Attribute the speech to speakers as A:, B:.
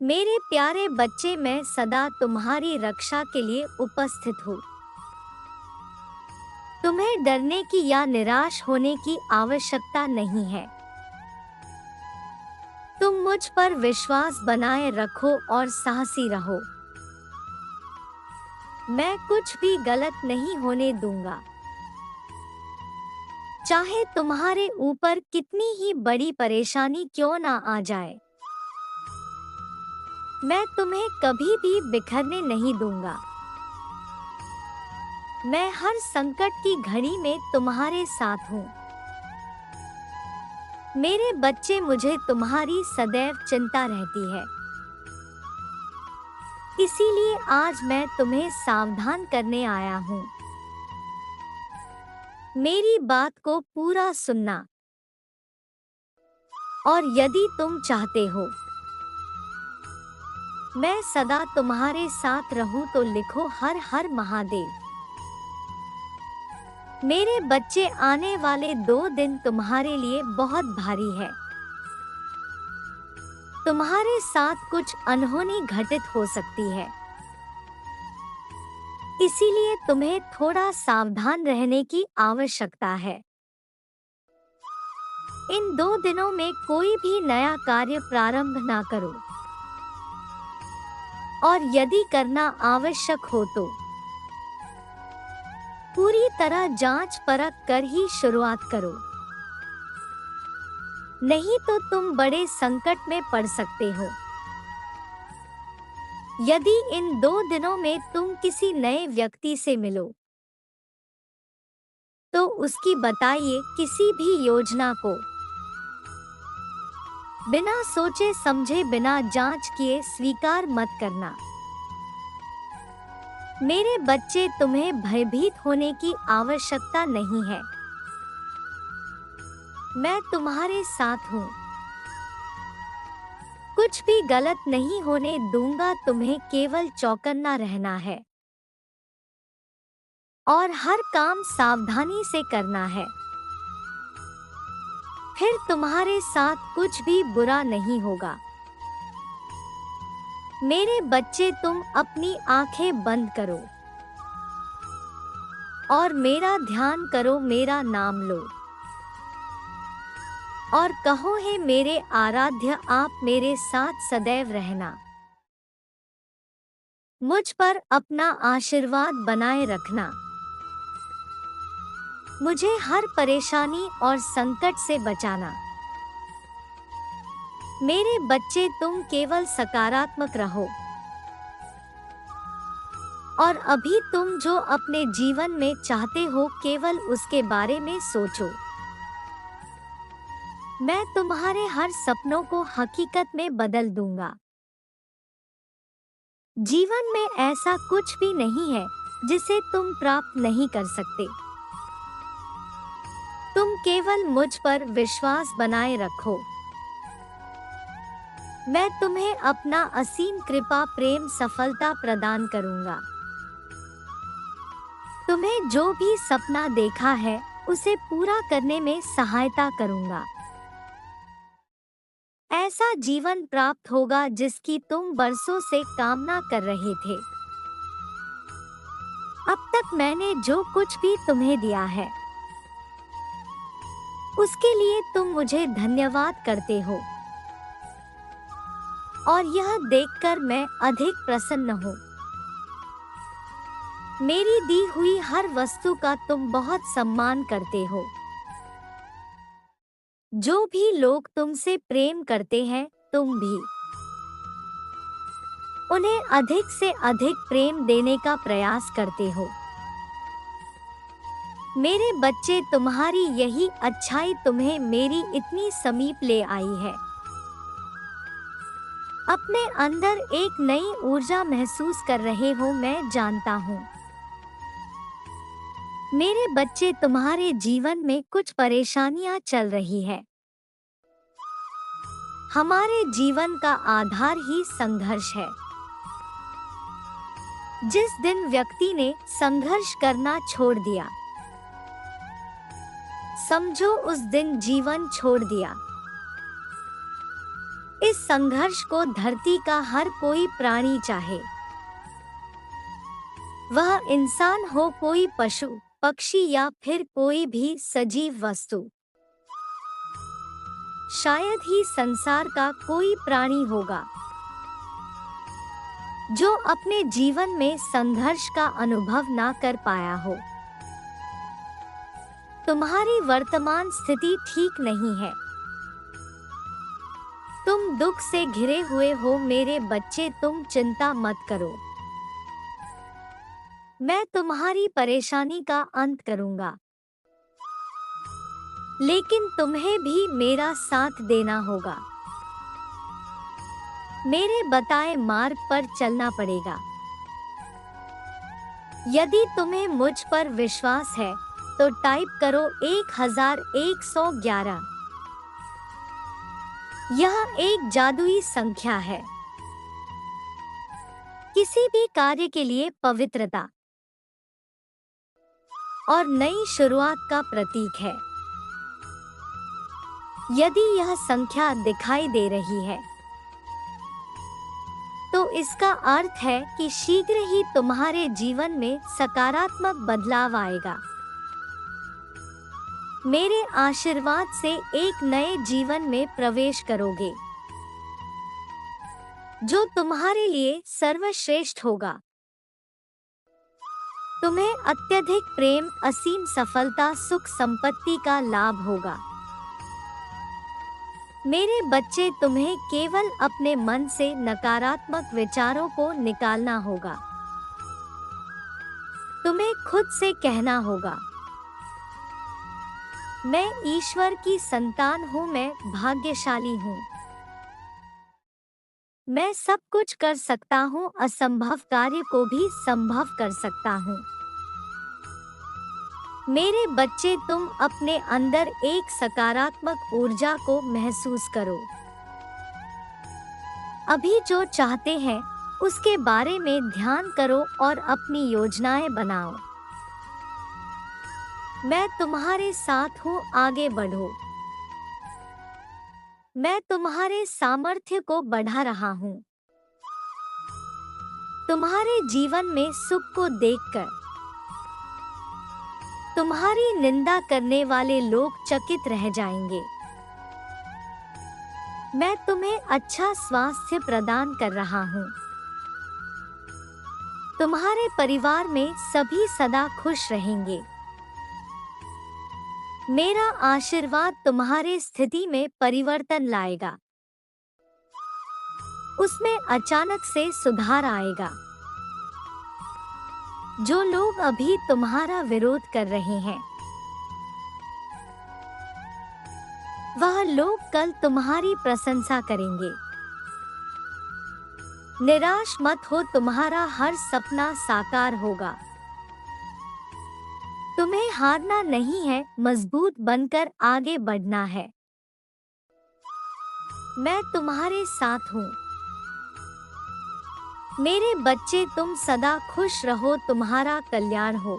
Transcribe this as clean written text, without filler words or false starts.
A: मेरे प्यारे बच्चे, मैं सदा तुम्हारी रक्षा के लिए उपस्थित हूँ। तुम्हें डरने की या निराश होने की आवश्यकता नहीं है। तुम मुझ पर विश्वास बनाए रखो और साहसी रहो। मैं कुछ भी गलत नहीं होने दूंगा। चाहे तुम्हारे ऊपर कितनी ही बड़ी परेशानी क्यों ना आ जाए, मैं तुम्हें कभी भी बिखरने नहीं दूंगा। मैं हर संकट की घड़ी में तुम्हारे साथ हूँ। मेरे बच्चे, मुझे तुम्हारी सदैव चिंता रहती है। इसीलिए आज मैं तुम्हें सावधान करने आया हूँ। मेरी बात को पूरा सुनना, और यदि तुम चाहते हो मैं सदा तुम्हारे साथ रहूं तो लिखो हर हर महादेव। मेरे बच्चे, आने वाले 2 दिन तुम्हारे लिए बहुत भारी है। तुम्हारे साथ कुछ अनहोनी घटित हो सकती है। इसीलिए तुम्हें थोड़ा सावधान रहने की आवश्यकता है। इन 2 दिनों में कोई भी नया कार्य प्रारंभ ना करो, और यदि करना आवश्यक हो तो पूरी तरह जांच परख कर ही शुरुआत करो। नहीं तो तुम बड़े संकट में पड़ सकते हो। यदि इन 2 दिनों में तुम किसी नए व्यक्ति से मिलो तो उसकी बताइए किसी भी योजना को बिना सोचे समझे, बिना जांच किए स्वीकार मत करना। मेरे बच्चे, तुम्हें भयभीत होने की आवश्यकता नहीं है। मैं तुम्हारे साथ हूँ। कुछ भी गलत नहीं होने दूंगा। तुम्हें केवल चौकन्ना रहना है और हर काम सावधानी से करना है। फिर तुम्हारे साथ कुछ भी बुरा नहीं होगा। मेरे बच्चे, तुम अपनी आंखें बंद करो और मेरा ध्यान करो। मेरा नाम लो और कहो, हे मेरे आराध्य, आप मेरे साथ सदैव रहना। मुझ पर अपना आशीर्वाद बनाए रखना। मुझे हर परेशानी और संकट से बचाना। मेरे बच्चे, तुम केवल सकारात्मक रहो और अभी तुम जो अपने जीवन में चाहते हो केवल उसके बारे में सोचो। मैं तुम्हारे हर सपनों को हकीकत में बदल दूंगा। जीवन में ऐसा कुछ भी नहीं है जिसे तुम प्राप्त नहीं कर सकते। तुम केवल मुझ पर विश्वास बनाए रखो। मैं तुम्हें अपना असीम कृपा, प्रेम, सफलता प्रदान करूंगा। तुम्हें जो भी सपना देखा है उसे पूरा करने में सहायता करूंगा। ऐसा जीवन प्राप्त होगा जिसकी तुम बरसों से कामना कर रहे थे। अब तक मैंने जो कुछ भी तुम्हें दिया है उसके लिए तुम मुझे धन्यवाद करते हो, और यह देखकर मैं अधिक प्रसन्न हूँ। मेरी दी हुई हर वस्तु का तुम बहुत सम्मान करते हो। जो भी लोग तुमसे प्रेम करते हैं, तुम भी उन्हें अधिक से अधिक प्रेम देने का प्रयास करते हो। मेरे बच्चे, तुम्हारी यही अच्छाई तुम्हें मेरी इतनी समीप ले आई है। अपने अंदर एक नई ऊर्जा महसूस कर रहे हो, मैं जानता हूँ। मेरे बच्चे, तुम्हारे जीवन में कुछ परेशानियां चल रही है। हमारे जीवन का आधार ही संघर्ष है। जिस दिन व्यक्ति ने संघर्ष करना छोड़ दिया, समझो उस दिन जीवन छोड़ दिया। इस संघर्ष को धरती का हर कोई प्राणी चाहे, वह इंसान हो, कोई पशु पक्षी या फिर कोई भी सजीव वस्तु। शायद ही संसार का कोई प्राणी होगा जो अपने जीवन में संघर्ष का अनुभव ना कर पाया हो। तुम्हारी वर्तमान स्थिति ठीक नहीं है, तुम दुख से घिरे हुए हो मेरे बच्चे, तुम चिंता मत करो। मैं तुम्हारी परेशानी का अंत करूंगा, लेकिन तुम्हें भी मेरा साथ देना होगा। मेरे बताए मार्ग पर चलना पड़ेगा। यदि तुम्हें मुझ पर विश्वास है तो टाइप करो 1111। यह एक जादुई संख्या है, किसी भी कार्य के लिए पवित्रता और नई शुरुआत का प्रतीक है। यदि यह संख्या दिखाई दे रही है तो इसका अर्थ है कि शीघ्र ही तुम्हारे जीवन में सकारात्मक बदलाव आएगा। मेरे आशीर्वाद से एक नए जीवन में प्रवेश करोगे जो तुम्हारे लिए सर्वश्रेष्ठ होगा। तुम्हें अत्यधिक प्रेम, असीम सफलता, सुख संपत्ति का लाभ होगा। मेरे बच्चे, तुम्हें केवल अपने मन से नकारात्मक विचारों को निकालना होगा। तुम्हें खुद से कहना होगा, मैं ईश्वर की संतान हूँ, मैं भाग्यशाली हूँ, मैं सब कुछ कर सकता हूँ, असंभव कार्य को भी संभव कर सकता हूँ। मेरे बच्चे, तुम अपने अंदर एक सकारात्मक ऊर्जा को महसूस करो। अभी जो चाहते हैं उसके बारे में ध्यान करो और अपनी योजनाएं बनाओ। मैं तुम्हारे साथ हूँ, आगे बढ़ो। मैं तुम्हारे सामर्थ्य को बढ़ा रहा हूँ। तुम्हारे जीवन में सुख को देखकर तुम्हारी निंदा करने वाले लोग चकित रह जाएंगे। मैं तुम्हें अच्छा स्वास्थ्य प्रदान कर रहा हूँ। तुम्हारे परिवार में सभी सदा खुश रहेंगे। मेरा आशीर्वाद तुम्हारे स्थिति में परिवर्तन लाएगा। उसमें अचानक से सुधार आएगा। जो लोग अभी तुम्हारा विरोध कर रहे हैं वह लोग कल तुम्हारी प्रशंसा करेंगे। निराश मत हो, तुम्हारा हर सपना साकार होगा। तुम्हें हारना नहीं है, मजबूत बनकर आगे बढ़ना है। मैं तुम्हारे साथ हूँ। मेरे बच्चे, तुम सदा खुश रहो, तुम्हारा कल्याण हो।